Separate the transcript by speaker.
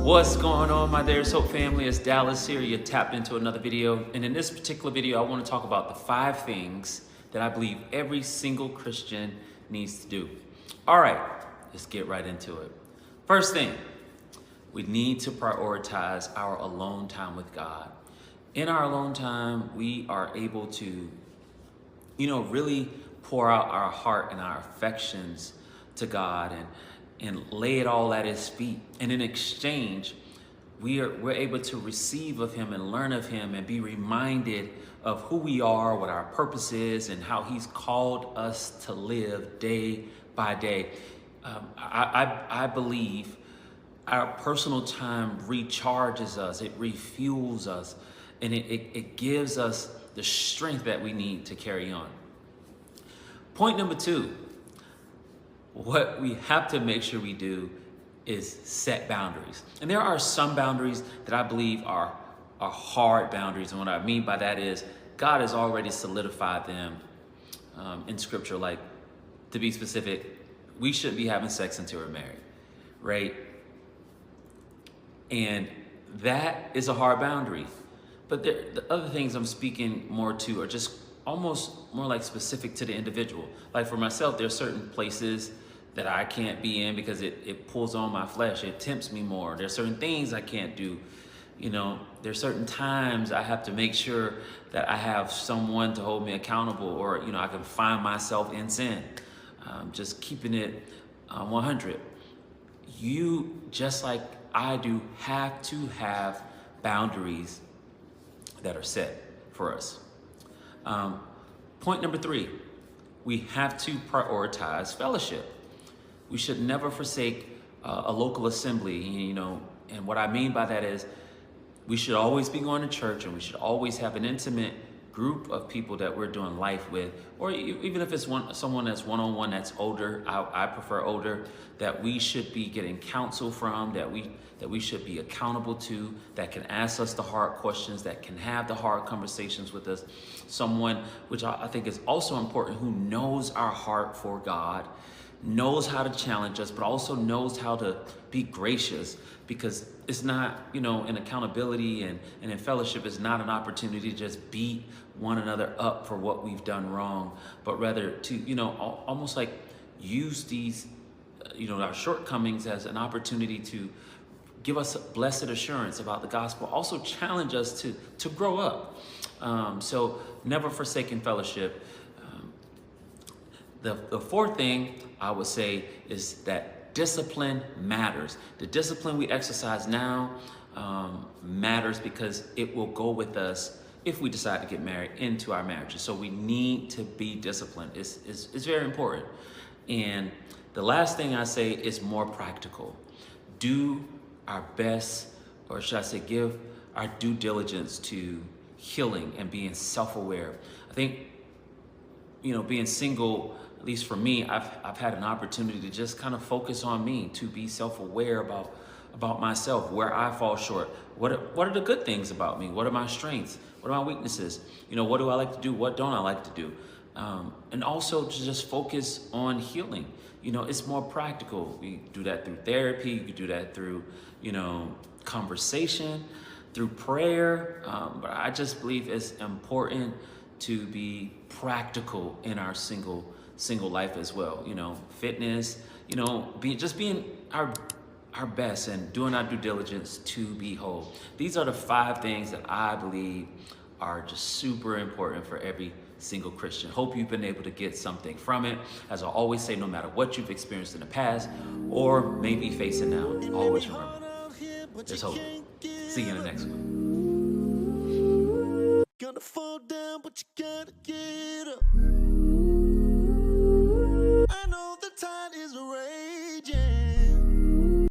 Speaker 1: What's going on, my There's Hope family? It's Dallas here. You tapped into another video. And in this particular video, I want to talk about the 5 things that I believe every single Christian needs to do. All right, let's get right into it. First thing, we need to prioritize our alone time with God. In our alone time, we are able to, really pour out our heart and our affections to God and lay it all at his feet. And in exchange, we're able to receive of him and learn of him and be reminded of who we are, what our purpose is, and how he's called us to live day by day. I believe our personal time recharges us, it refuels us, and it gives us the strength that we need to carry on. Point number 2, what we have to make sure we do is set boundaries. And there are some boundaries that I believe are hard boundaries. And what I mean by that is God has already solidified them in scripture. Like, to be specific, we shouldn't be having sex until we're married, right? And that is a hard boundary. But the other things I'm speaking more to are just almost more like specific to the individual. Like for myself, there's certain places that I can't be in because it pulls on my flesh. It tempts me more. There's certain things I can't do. There's certain times I have to make sure that I have someone to hold me accountable, or, I can find myself in sin. Just keeping it 100. You, just like I do, have to have boundaries that are set for us. Point number 3, we have to prioritize fellowship. We should never forsake a local assembly, and what I mean by that is we should always be going to church, and we should always have an intimate group of people that we're doing life with, or even if it's someone that's one-on-one that's older, I prefer older, that we should be getting counsel from, that we should be accountable to, that can ask us the hard questions, that can have the hard conversations with us. Someone, which I think is also important, who knows our heart for God, knows how to challenge us, but also knows how to be gracious, because it's not, in accountability and in fellowship, it's not an opportunity to just beat one another up for what we've done wrong, but rather to, almost like use these, our shortcomings as an opportunity to give us blessed assurance about the gospel, also challenge us to grow up. So never forsaking fellowship. The 4th thing I would say is that discipline matters. The discipline we exercise now matters because it will go with us if we decide to get married into our marriages. So we need to be disciplined. It's very important. And the last thing I say is more practical. Do our best, or should I say give our due diligence to healing and being self-aware. I think, being single, at least for me, I've had an opportunity to just kind of focus on me, to be self-aware about myself, where I fall short. What are the good things about me? What are my strengths? What are my weaknesses? What do I like to do? What don't I like to do? And also to just focus on healing. It's more practical. We do that through therapy. You can do that through, conversation, through prayer. But I just believe it's important to be practical in our single life as well. Fitness, being our best and doing our due diligence to be whole. These are the 5 things that I believe are just super important for every single Christian. Hope you've been able to get something from it. As I always say, no matter what you've experienced in the past or maybe facing now, always remember, there's hope. See you in the next one. Gonna fall down, but you gotta get up.